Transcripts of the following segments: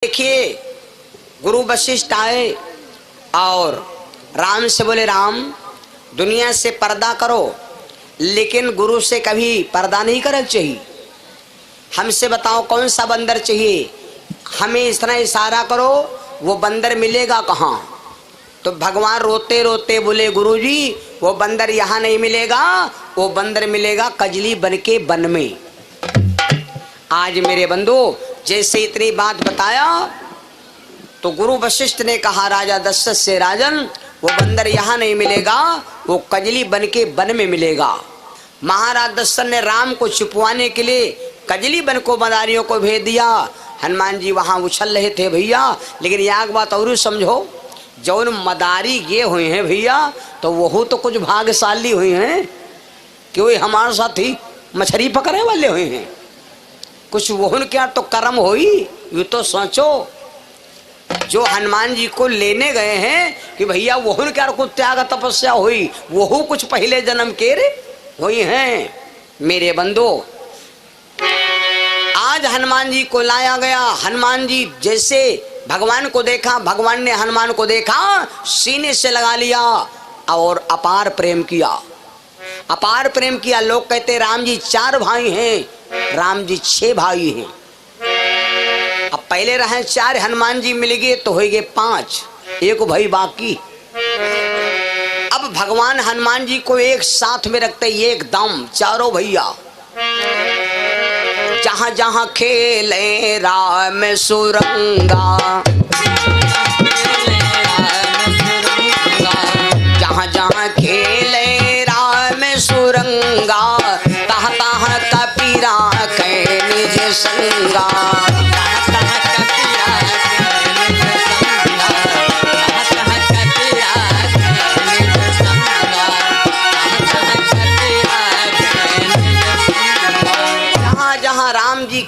देखिए गुरु वशिष्ठ आए और राम से बोले, राम दुनिया से पर्दा करो लेकिन गुरु से कभी पर्दा नहीं करना चाहिए। हमसे बताओ कौन सा बंदर चाहिए, हमें इतना इशारा करो, वो बंदर मिलेगा कहाँ। तो भगवान रोते रोते बोले, गुरुजी वो बंदर यहाँ नहीं मिलेगा, वो बंदर मिलेगा कजली बन के वन में। आज मेरे बंधु जैसे इतनी बात बताया तो गुरु वशिष्ठ ने कहा राजा दशरथ से, राजन वो बंदर यहाँ नहीं मिलेगा, वो कजली बन के वन में मिलेगा। महाराज दशरथ ने राम को छुपवाने के लिए कजली बन को मदारियों को भेज दिया। हनुमान जी वहां उछल रहे थे भैया, लेकिन एक बात और समझो, जौन मदारी ये हुए हैं भैया तो वह तो कुछ भाग्यशाली हुए हैं कि वही हमारे साथ ही मछली पकड़ने वाले हुए हैं। कुछ वहन क्या तो कर्म हुई, ये तो सोचो जो हनुमान जी को लेने गए हैं कि भैया वहन क्या कुछ त्याग तपस्या हुई, वह कुछ पहले जन्म के हुई हैं। मेरे बंधु आज हनुमान जी को लाया गया। हनुमान जी जैसे भगवान को देखा, भगवान ने हनुमान को देखा, सीने से लगा लिया और अपार प्रेम किया, अपार प्रेम किया। लोग कहते राम जी 4 भाई हैं, राम जी 6 भाई हैं। अब पहले रहे 4, हनुमान जी मिल गए तो हो गए 5, एक भाई बाकी। अब भगवान हनुमान जी को एक साथ में रखते एकदम चारों भैया। जहां जहां खेले राम सुरंगा, जहां जहां खेले राम सुरंगा, तह तह कपीरा के निज संगा।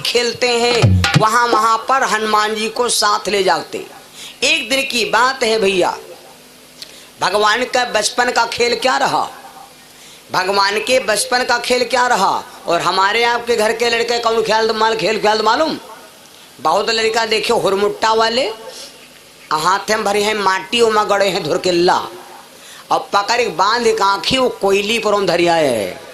खेलते हैं वहां वहां पर हनुमान जी को साथ ले जाते। एक दिन की बात है भैया, भगवान का बचपन का खेल क्या रहा, भगवान के बचपन का खेल क्या रहा। और हमारे आपके घर के लड़के कौन खेल मालूम, बहुत लड़का देखो हुरमुट्टा वाले हाथ में भरे हैं माटी में गड़े हैं धुरकिल्ला और पकड़ बांध एक आँखी वो कोयली पर धरिया है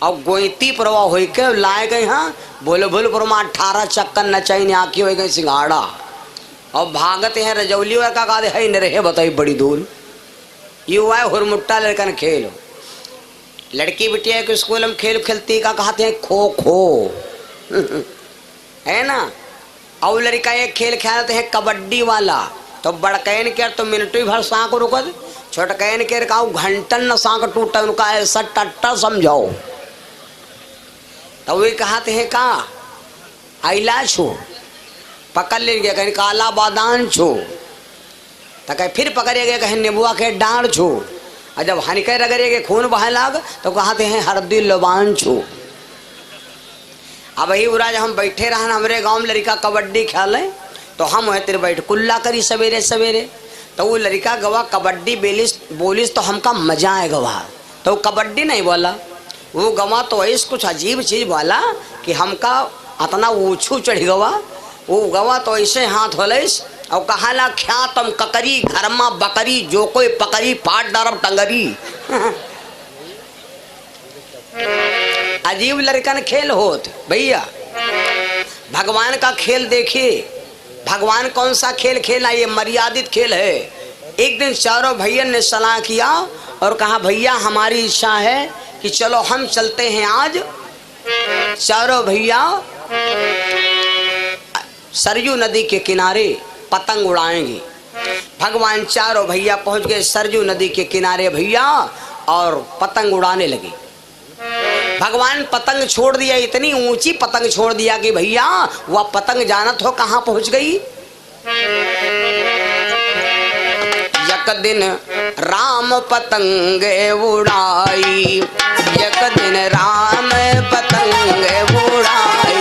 और गोईती परवा हो के लाए गए। हाँ बोले बोल पर 18 चक्कर नचाई आँखी हो गई सिंगाड़ा और भागते हैं रजौली का कादे है न रहे बताई बड़ी दूर। ये हुआ है हुरमुट्टा लड़का ने खेल। लड़की बिटिया के स्कूल में खेल खेलती का कहते हैं खो खो है ना। और लड़का एक खेल खेलते हैं कबड्डी वाला। तो बड़कैन के तो मिनट भर सांक रुकत, छोटकैन के घंटन न सांक टूटा, उनका ऐसा टट्टा समझाओ। तो वे कहते हैं का आइला छो पकड़ ले गया, कहीं काला बादान छो, तो कहीं फिर पकड़े गए कहीं नींबुआ के डांड छो, और जब हनके रगड़े गए खून बहे लाग तो कहते हैं हरदी लबान छो। अब वही उरा जब हम बैठे रहन हमारे गांव में लड़का कबड्डी खेले तो हम वह तेरे बैठ कुल्ला करी सवेरे सवेरे। तो वो लड़का गवा कबड्डी बोलिस तो हमका मजा आए गवा। तो वो कबड्डी नहीं बोला, वो गवा तो ऐसे कुछ अजीब चीज बोला कि हमका इतना ऊँचू चढ़ गवा। वो गवा तो ऐसे हाथ होलिस और कहाला ख्या तुम ककरी घर में बकरी, जो कोई पकड़ी पाट डरब टंगरी अजीब लड़कन खेल होत भैया। भगवान का खेल देखिए, भगवान कौन सा खेल खेला, ये मर्यादित खेल है। एक दिन चारों भैया ने सलाह किया और कहा भैया हमारी इच्छा है कि चलो हम चलते हैं आज चारों भैया सरयू नदी के किनारे पतंग उड़ाएंगे। भगवान चारों भैया पहुंच गए सरयू नदी के किनारे भैया और पतंग उड़ाने लगे। भगवान पतंग छोड़ दिया, इतनी ऊंची पतंग छोड़ दिया कि भैया वह पतंग जानत हो कहां पहुंच गई। एक दिन राम पतंग उड़ाई, एक दिन राम पतंग उड़ाई,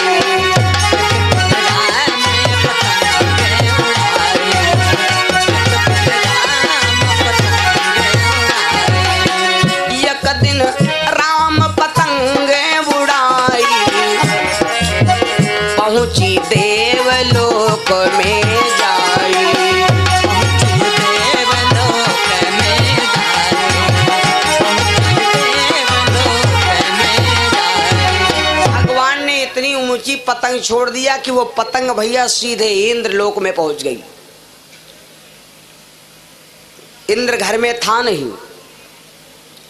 एक दिन राम पतंग उड़ाई, पहुंची देवलोक में छोड़ दिया कि वो पतंग भैया सीधे इंद्र लोक में पहुंच गई। इंद्र घर में था नहीं।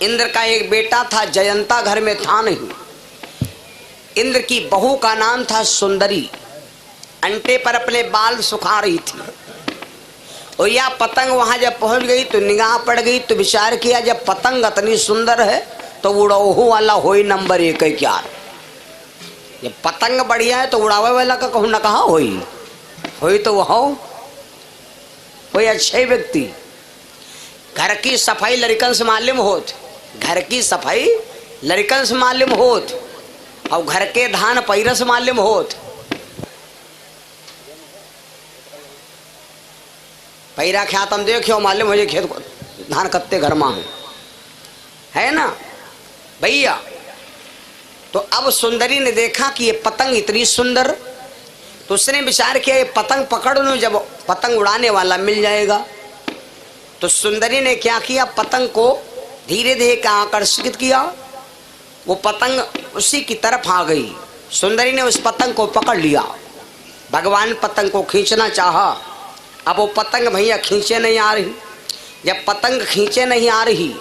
इंद्र का एक बेटा था जयंता, घर में था नहीं। इंद्र की बहू का नाम था सुंदरी, अंटे पर अपने बाल सुखा रही थी। और यह पतंग वहां जब पहुंच गई तो निगाह पड़ गई, तो विचार किया जब पतंग इतनी सुंदर है तो उड़ाऊ वाला होई नंबर 1 है क्या। जब पतंग बढ़िया है तो उड़ावे वाला का कहूँ न कहा होई तो वह कोई अच्छे व्यक्ति। घर की सफाई लड़कन से मालूम होत, घर की सफाई लड़कन से मालूम होत, और घर के धान पैरस मालूम होत। पैरा ख्यात हम देखियो मालूम हो खेत को धान कत्ते घर में है ना भैया। तो अब सुंदरी ने देखा कि ये पतंग इतनी सुंदर, तो उसने विचार किया ये पतंग पकड़ लूं, जब पतंग उड़ाने वाला मिल जाएगा। तो सुंदरी ने क्या किया, पतंग को धीरे धीरे आकर्षित किया, वो पतंग उसी की तरफ आ गई। सुंदरी ने उस पतंग को पकड़ लिया। भगवान पतंग को खींचना चाहा, अब वो पतंग भैया खींचे नहीं आ रही। जब पतंग खींचे नहीं आ रही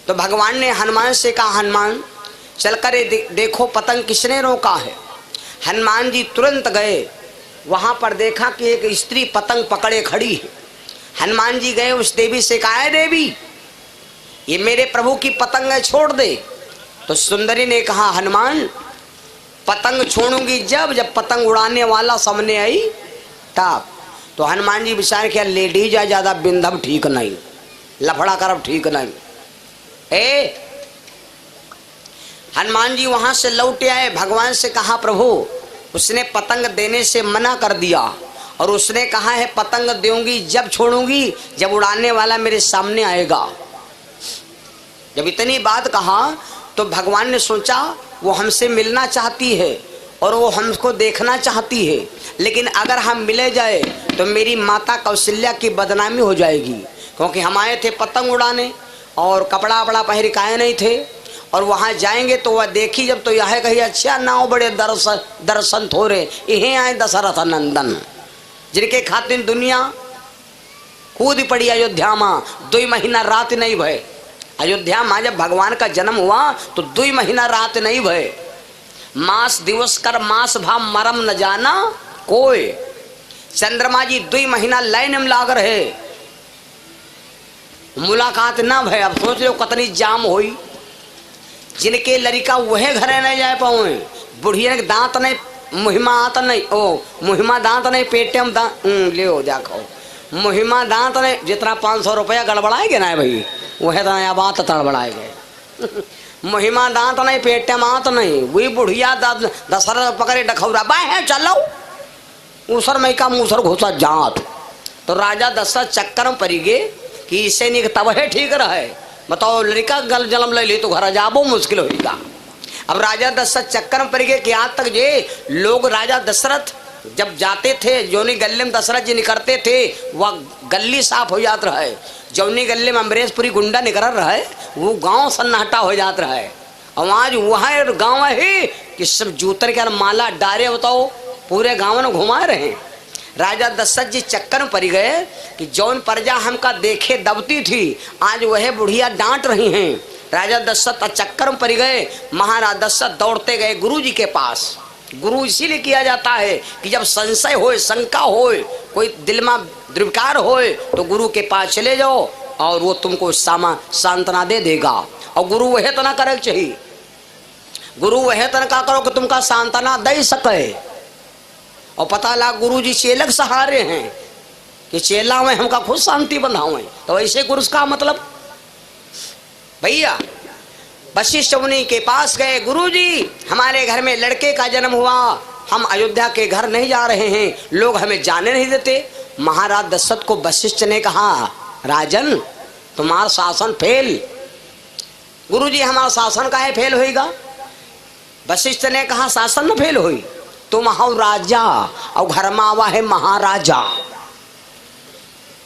तो भगवान ने हनुमान से कहा, हनुमान चलकर देखो पतंग किसने रोका है। हनुमान जी तुरंत गए, वहां पर देखा कि एक स्त्री पतंग पकड़े खड़ी है। हनुमान जी गए, उस देवी से कहा, है देवी ये मेरे प्रभु की पतंग है, छोड़ दे। तो सुंदरी ने कहा, हनुमान पतंग छोड़ूंगी जब पतंग उड़ाने वाला सामने आई तब। तो हनुमान जी विचार किया लेडीज ज्यादा बिंधब ठीक नहीं, लफड़ा करब ठीक नहीं। हनुमान जी वहां से लौटे आए, भगवान से कहा, प्रभु उसने पतंग देने से मना कर दिया और उसने कहा है पतंग दूंगी जब छोड़ूंगी जब उड़ाने वाला मेरे सामने आएगा। जब इतनी बात कहा तो भगवान ने सोचा वो हमसे मिलना चाहती है और वो हमको देखना चाहती है, लेकिन अगर हम मिले जाए तो मेरी माता कौशल्या की बदनामी हो जाएगी, क्योंकि हम आए थे पतंग उड़ाने और कपड़ा वपड़ा पहन के आए नहीं थे। और वहाँ जाएंगे तो वह देखी जब तो यह कही, अच्छा नाव बड़े दर्शन थोरे यहीं आए दशरथ नंदन, जिनके खातिर दुनिया कूद पड़ी अयोध्या में। 2 महीना रात नहीं भय अयोध्या में। जब भगवान का जन्म हुआ तो 2 महीना रात नहीं भय। मास दिवस कर मास भाव मरम न जाना कोई। चंद्रमा जी 2 महीना लाइन में लाग रहे, मुलाकात ना भय। अब सोच लो कितनी जाम हुई। जिनके लड़का वह घरे नहीं जा पाए, बुढ़िया के दांत नहीं, मुहिमा आत नहीं, ओ मुहिमा दांत नहीं, पेटे में दांत ले देखो मुहिमा दांत नहीं। जितना 500 रुपया गड़बड़ाएगे ना भाई, वह तो नया बात तड़बड़ाएगे। मुहिमा दांत नहीं, पेटे में आत नहीं, वही बुढ़िया दशरथ पकड़े डखौरा बाहे चलो उसर में का मूसर घुसा जात। तो राजा दशरथ चक्कर में पड़ी गे कि इसे नहीं तब है ठीक रहे। बताओ लड़का गल जन्म ले ली तो घर जाबो मुश्किल होगा। अब राजा दशरथ चक्कर में पड़ गए कि आज तक ये लोग राजा दशरथ जब जाते थे, जौनी गले में दशरथ जी निकलते थे वह गली साफ हो जात रहे। जौनी गले में अमरेशपुरी गुंडा निकल रहे वो गांव सन्नाटा हो जात रहे। और आज वहाँ गाँव है कि सब जूतर के माला डारे, बताओ पूरे गाँव में घुमा रहे। राजा दशरथ जी चक्कर में पड़ गए कि जौन प्रजा हमका देखे दबती थी आज वह बुढ़िया डांट रही हैं। राजा दशरथ चक्कर में पड़ गए। महाराज दशरथ दौड़ते गए गुरु जी के पास। गुरु इसीलिए किया जाता है कि जब संशय होए, शंका होए, कोई दिल में द्रविकार होए तो गुरु के पास चले जाओ और वो तुमको सांत्वना दे देगा। और गुरु वह तो ना करे चाहिए, गुरु वह तो ना करो कि तुमका सांत्वना दे सके। और पता लगा गुरु जी चेलक सहारे हैं कि चेला में हमका खुद शांति बंधावे। तो ऐसे गुरु का मतलब भैया वशिष्ठ मुनि के पास गए, गुरु जी हमारे घर में लड़के का जन्म हुआ, हम अयोध्या के घर नहीं जा रहे हैं, लोग हमें जाने नहीं देते। महाराज दशरथ को वशिष्ठ ने कहा, राजन तुम्हारा शासन फेल। गुरु जी हमारा शासन काहे फेल होएगा। वशिष्ठ ने कहा शासन न फेल हुई, तुम हो राजा और घर में आवा है महाराजा।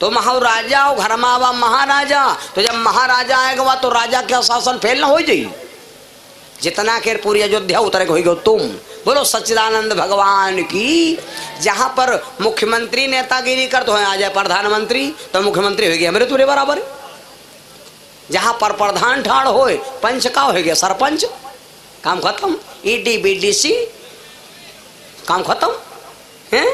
तुम हो राजा और घर में आवा महाराजा। तो जब महाराजा आएगा तो राजा का शासन फेल ना हो जाए। जितना के पूरी अयोध्या उतर के हो तुम। बोलो सच्चिदानंद भगवान की। जहां पर मुख्यमंत्री नेतागिरी कर तो आ जाए प्रधानमंत्री, तो मुख्यमंत्री हो गया मेरे तुरे बराबर। जहां पर प्रधान ठाड़ होए पंच का हो गया सरपंच, काम खत्म। ईडी बीडीसी काम खत्म है।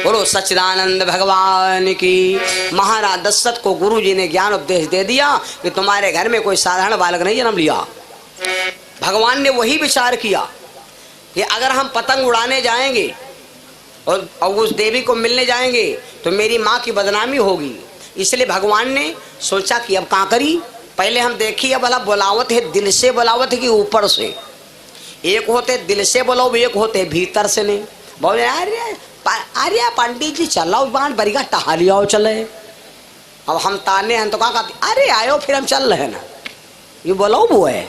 बोलो सच्चिदानंद भगवान की। महाराज दशरथ को गुरु जी ने ज्ञान उपदेश दे दिया कि तुम्हारे घर में कोई साधारण बालक नहीं जन्म लिया। भगवान ने वही विचार किया कि अगर हम पतंग उड़ाने जाएंगे और उस देवी को मिलने जाएंगे तो मेरी माँ की बदनामी होगी। इसलिए भगवान ने सोचा कि अब कहाँ करी, पहले हम देखिए भला बुलावत है दिल से बुलावत है कि ऊपर से। एक होते दिल से बोलो, एक होते भीतर से। नहीं बोले अरे पंडित जी चलो बाण बरिगा टहलिया चले। अब हम ताने हैं तो कहाँ कहते अरे आयो फिर हम चल रहे ना, ये बोलो वो है।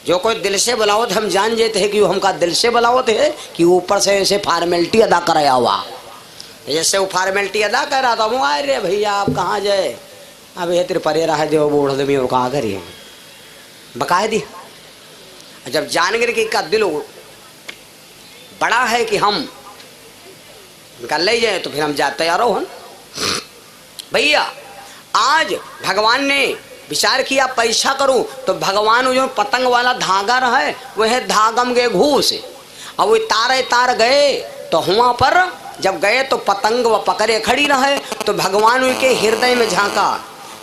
जो कोई दिल से बुलावत हम जान जाते हैं कि वो हमका दिल से बुलावत है कि ऊपर से ऐसे फॉर्मेलिटी अदा कराया हुआ। जैसे वो फॉर्मेलिटी अदा कर रहा था वो अरे भैया आप कहाँ जाए, अब ये तेरे परे रहा जो बूढ़ दमी और कहाँ करिए बकाए दी। जब जानगर की का दिल बड़ा है कि हम निकल ले जाए तो फिर हम जा तैयार हो भैया। आज भगवान ने विचार किया पैसा करूं तो भगवान जो पतंग वाला धागा रहे वह धागम गए घूस। अब वो तार गए तो वहां पर जब गए तो पतंग व पकड़े खड़ी रहे तो भगवान उनके हृदय में झांका।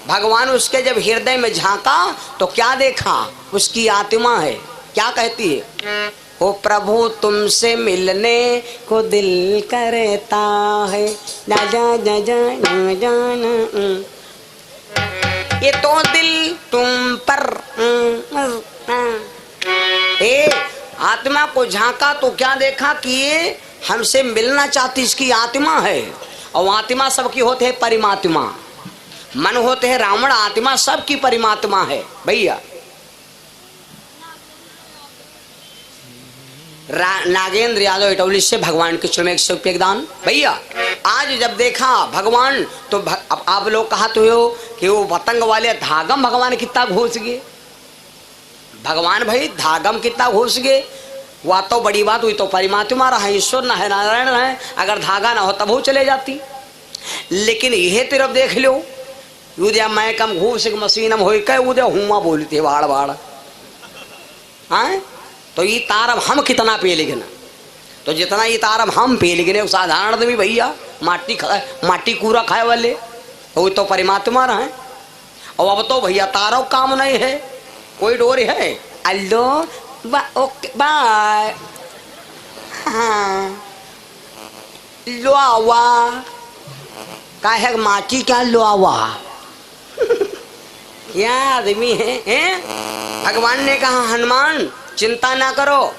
भगवान उसके जब हृदय में झांका तो क्या देखा, उसकी आत्मा है। क्या कहती है, ओ प्रभु तुमसे मिलने को दिल करता है जा जा जा जा जाना। ये तो दिल तुम पर आत्मा को झांका तो क्या देखा कि ये हमसे मिलना चाहती, इसकी आत्मा है। और आत्मा सबकी होते है परमात्मा। मन होते है रावण, आत्मा सबकी परमात्मा है भैया। नागेंद्र यादव इटौली से भगवान के चरण में 100 रुपये दान भैया। आज जब देखा भगवान तो अब आप लोग कहा तो हो कि वो पतंग वाले धागम भगवान कितना घुस गए। भगवान भाई धागम कितना घुस गए, वह तो बड़ी बात हुई। तो परमात्मा रहा, ईश्वर ना है, नारायण रहे। अगर धागा ना हो तब वो चले जाती। लेकिन यह तरफ देख लो, उद्या मैं कम घूस मशीनम हो उद्या हुआ बोलते बाड़ बाड़ हाँ। तो ये तारब हम कितना पे लेगे ना, तो जितना ये तारब हम पे लेगे साधारण आदमी भैया माटी कूड़ा खाए वाले तो वो तो परमात्मा रहे। और अब तो भैया तारब काम नहीं है, कोई डोर है। अल्लो ओके बाय हाँ लो आवा का है माची क्या लो आवा क्या आदमी है। भगवान ने कहा हनुमान चिंता ना करो,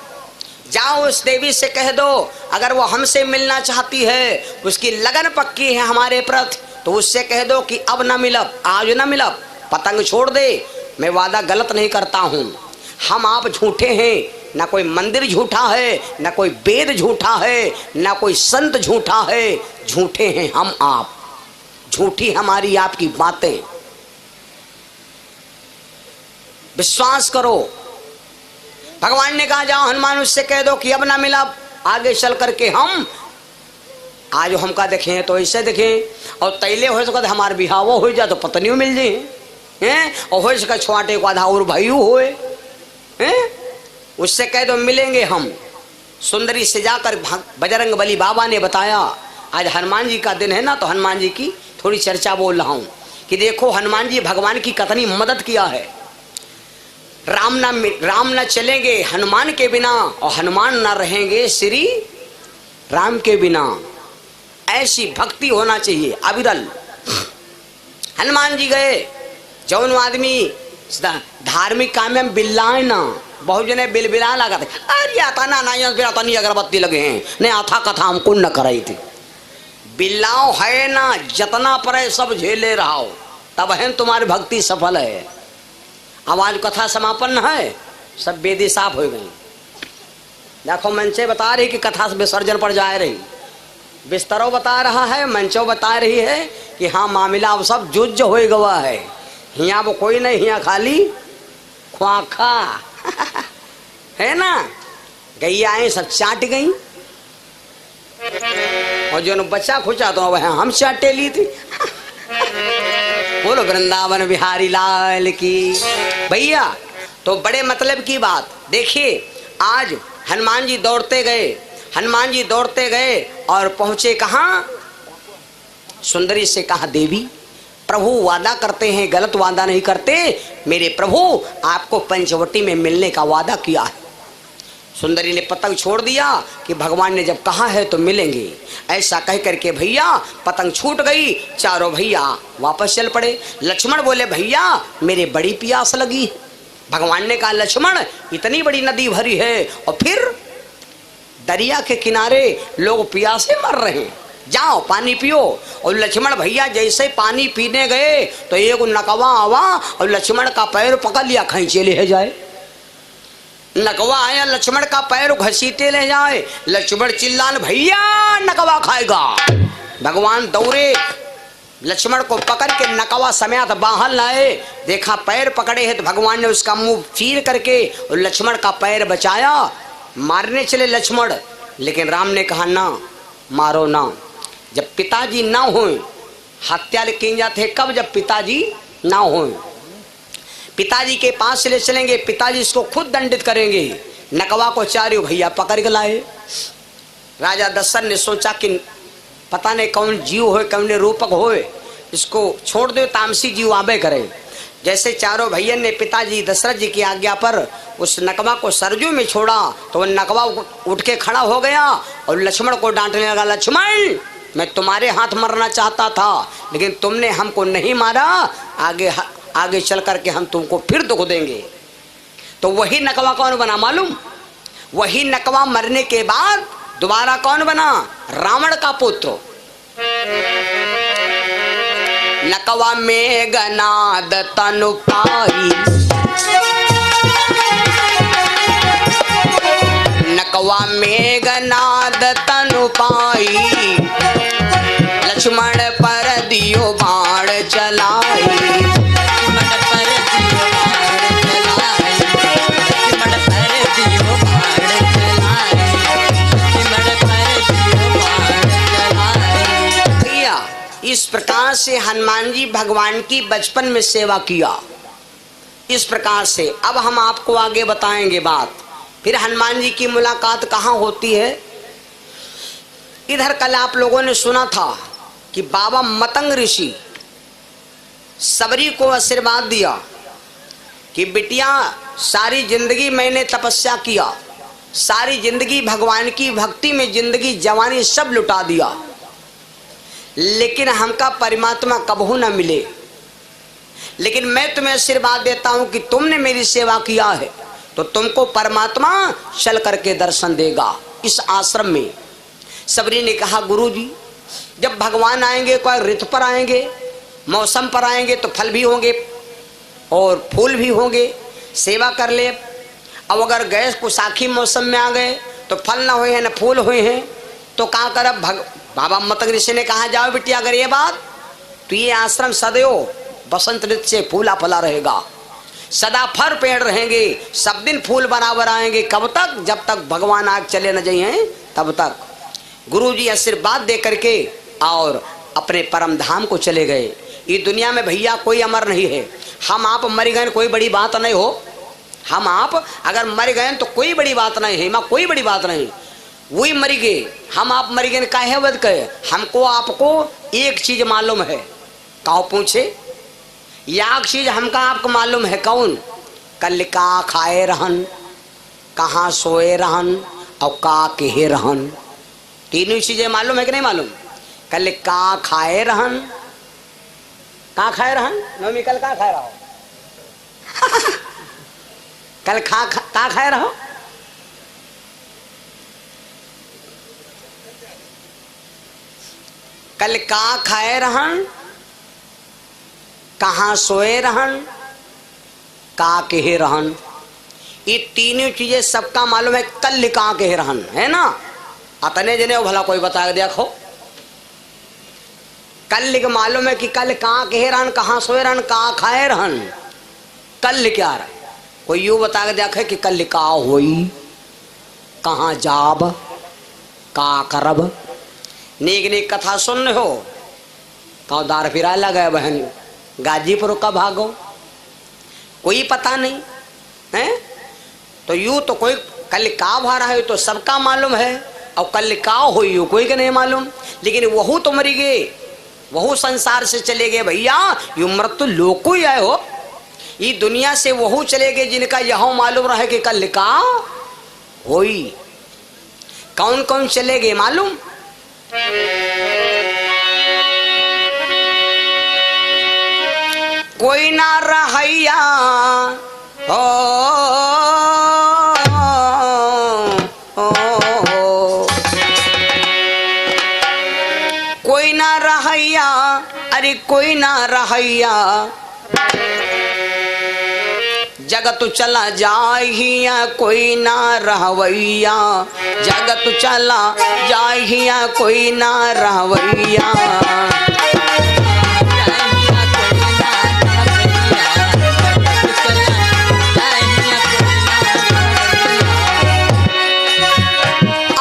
जाओ उस देवी से कह दो अगर वो हमसे मिलना चाहती है, उसकी लगन पक्की है हमारे प्रति, तो उससे कह दो कि अब ना मिलब, आज ना मिलब, पतंग छोड़ दे। मैं वादा गलत नहीं करता हूँ, हम आप झूठे हैं, ना कोई मंदिर झूठा है, ना कोई वेद झूठा है, ना कोई संत झूठा है, झूठे हैं हम आप, झूठी हमारी आपकी बातें। विश्वास करो। भगवान ने कहा जाओ हनुमान उससे कह दो कि अब ना मिला, आगे चल करके हम आज हमका देखें तो ऐसे देखें। और तैले हो सका हमारे बिहावो हो जाए तो पत्नियों मिल जाए हैं, और हो सका छुआटे को आधा और भाई होए हैं, उससे कह दो मिलेंगे हम। सुंदरी से जाकर बजरंग बली बाबा ने बताया आज हनुमान जी का दिन है ना, तो हनुमान जी की थोड़ी चर्चा बोल रहा हूँ कि देखो हनुमान जी भगवान की कितनी मदद किया है। राम न चलेंगे हनुमान के बिना, और हनुमान न रहेंगे श्री राम के बिना। ऐसी भक्ति होना चाहिए अविरल। हनुमान जी गए, जौन आदमी धार्मिक काम में बिल्लाए ना, बहुत जने बिलबिला लगा थे, अरे आता ना नहीं अगरबत्ती लगे हैं, नहीं आथा कथा हमको न कराई थी। बिल्लाओ है ना, जतना पर सब झेले रहो, तब है तुम्हारी भक्ति सफल है। अब आज कथा समापन है, सब बेदी साफ हो गई। देखो मंचे बता रही कि कथा से विसर्जन पर जा रही, बिस्तरों बता रहा है, मंचों बता रही है कि हाँ मामला अब सब जुज हो गवा है। हिया वो कोई नहीं, हिया खाली ख्वाखा है ना। गैया आए सब चाट गई और जो बच्चा खुचा तो वह हम चाटे ली थी। बोलो वृंदावन बिहारी लाल की। भैया तो बड़े मतलब की बात देखिए, आज हनुमान जी दौड़ते गए, हनुमान जी दौड़ते गए और पहुंचे कहाँ? सुंदरी से कहा देवी प्रभु वादा करते हैं, गलत वादा नहीं करते, मेरे प्रभु आपको पंचवटी में मिलने का वादा किया है। सुंदरी ने पतंग छोड़ दिया कि भगवान ने जब कहा है तो मिलेंगे, ऐसा कह करके भैया पतंग छूट गई। चारों भैया वापस चल पड़े। लक्ष्मण बोले भैया मेरे बड़ी प्यास लगी। भगवान ने कहा लक्ष्मण इतनी बड़ी नदी भरी है और फिर दरिया के किनारे लोग प्यासे मर रहे हैं, जाओ पानी पियो। और लक्ष्मण भैया जैसे पानी पीने गए तो एक नकवा आवा और लक्ष्मण का पैर पकड़ लिया, खींचे ले जाए। नकवा आया, लक्ष्मण का पैर घसीटे ले जाए। लक्ष्मण चिल्लान भैया नकवा खाएगा। भगवान दौड़े, लक्ष्मण को पकड़ के नकवा समेत बाहर लाए। देखा पैर पकड़े हैं तो भगवान ने उसका मुंह चीर करके और लक्ष्मण का पैर बचाया। मारने चले लक्ष्मण, लेकिन राम ने कहा ना मारो ना, जब पिताजी ना होए हत्या की जाते हैं। कब? जब पिताजी ना होए, पिताजी के पास से ले चलेंगे, पिताजी इसको खुद दंडित करेंगे। नकवा को चारों भैया पकड़ के लाए। राजा दशरथ ने सोचा कि पता नहीं कौन जीव हो, कौन रूपक हो, इसको छोड़ दो, तामसी जीव आबे करे। जैसे चारों भैया ने पिताजी दशरथ जी की आज्ञा पर उस नकवा को सरजू में छोड़ा तो वह नकवा उठ के खड़ा हो गया और लक्ष्मण को डांटने लगा, लक्ष्मण मैं तुम्हारे हाथ मरना चाहता था लेकिन तुमने हमको नहीं मारा, आगे चल करके हम तुमको फिर दुख देंगे। तो वही नकवा कौन बना मालूम? वही नकवा मरने के बाद दोबारा कौन बना? रावण का पुत्र। नकवा में गनाद तनु पाई, नकवा में गनाद तनु पाई, लक्ष्मण पर दियो बाण चलाई। इस प्रकार से हनुमान जी भगवान की बचपन में सेवा किया। इस प्रकार से अब हम आपको आगे बताएंगे बात। फिर हनुमान जी की मुलाकात कहाँ होती है? इधर कल आप लोगों ने सुना था कि बाबा मतंग ऋषि सबरी को आशीर्वाद दिया कि बिटिया सारी जिंदगी मैंने तपस्या किया, सारी जिंदगी भगवान की भक्ति में जिंदगी जवानी सब लुटा दिया, लेकिन हमका परमात्मा कबहू न मिले। लेकिन मैं तुम्हें आशीर्वाद देता हूं कि तुमने मेरी सेवा किया है तो तुमको परमात्मा चल करके दर्शन देगा इस आश्रम में। सबरी ने कहा गुरुजी जब भगवान आएंगे कोई ऋतु पर आएंगे, मौसम पर आएंगे तो फल भी होंगे और फूल भी होंगे, सेवा कर ले। अब अगर गए कुसाखी मौसम में आ गए तो फल ना हुए हैं न फूल हुए हैं तो कहाँ कर? बाबा मतंग ऋषि ने कहा जाओ बिटिया अगर ये बात तो ये आश्रम सदैव बसंत ऋतु से फूला फला रहेगा, सदा फर पेड़ रहेंगे, सब दिन फूल बराबर आएंगे। कब तक? जब तक भगवान आग चले न जाइए तब तक। गुरुजी आशीर्वाद दे करके और अपने परम धाम को चले गए। ये दुनिया में भैया कोई अमर नहीं है। हम आप मर गए कोई बड़ी बात नहीं हो, हम आप अगर मर गए तो कोई बड़ी बात नहीं है, माँ कोई बड़ी बात नहीं। वही मर गए, हम आप मर गए काहे वध कहे? हमको आपको एक चीज मालूम है। कहो पूछे? या चीज हमका आपको मालूम है कौन? कल का खाए रहन, कहाँ सोए रहन और का कहे रहन। तीनों चीजें मालूम है कि नहीं मालूम? कल का खाए रहन, कहाँ खाए रहन? नवमी कल का खाए रहो कल का खाए रहो? कल का खाए रहन, कहाँ सोए रहन, का कहे रहन। ये तीनों चीजें सबका मालूम है। कल का कहे रहन है ना? अतने जने भला कोई बता के देखो। कल के मालूम है कि कल कहाँ कहे रहन, कहाँ सोए रहन, कहाँ खाए रहन। कल क्या रहा कोई यूं बता के देखे कि कल का होई, कहाँ जाब, का करब। नीक नीक कथा सुन हो, कहाँ दार फिरा लगा बहन, गाजीपुर का भागो, कोई पता नहीं है। तो यूं तो कोई कल का भा रहा है तो सबका मालूम है, और कल का हुई कोई के नहीं मालूम। लेकिन वहू तो मरी गए, वहू संसार से चले गए भैया। यू मृत्यु लोग को ही आए हो, ये दुनिया से वहू चले गए जिनका यह मालूम रहे कि कल का होई। कौन कौन चले गए मालूम? कोई ना रहैया हो, कोई ना रहैया, अरे कोई ना रहैया, जगत चला जाहिया कोई ना रहवैया, जगत चला जाहिया कोई ना रहवैया।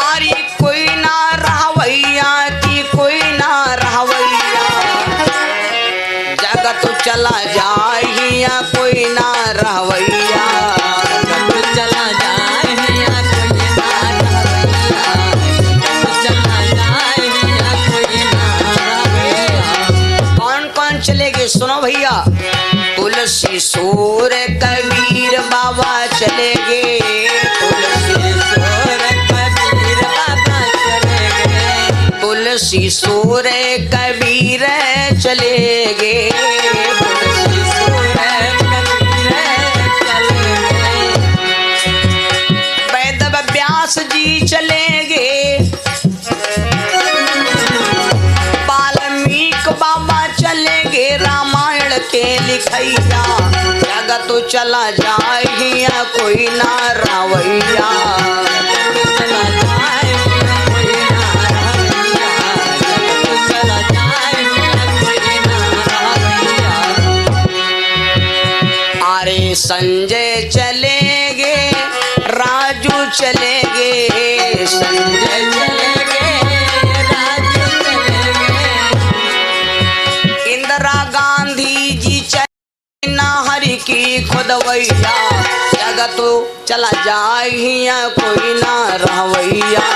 अरे कोई ना रहवैया की कोई ना रहवैया, जगत चला जाहिया कोई ना रहवैया, जगत चला जाहिया कोई ना रहवैया, जगत चला जाहिया कोई ना रहवैया। कौन कौन चले गए सुनो भैया। तुलसी सूर कबीर बाबा चले गए, तुलसी सूर कबीर बाबा चले गए, तुलसी सूर कबीर चले गए, तुलसी सूर कबीर चले गए। वेद व्यास जी चले गए, वाल्मीकि बाबा चले गए, रामायण के लिखैया, जगत चला जाहिया कोई ना रहवैया, जगत चला जाहिया कोई ना रहवैया, जगत चला जाहिया कोई ना रहवैया। अरे संजय चले गए, राजू चले गए, संजय चले गए, राजू चले गए, इंदिरा गांधी जी चले ना हरि की खुदवैया, जगत चला जाहिया कोई ना रहवैया।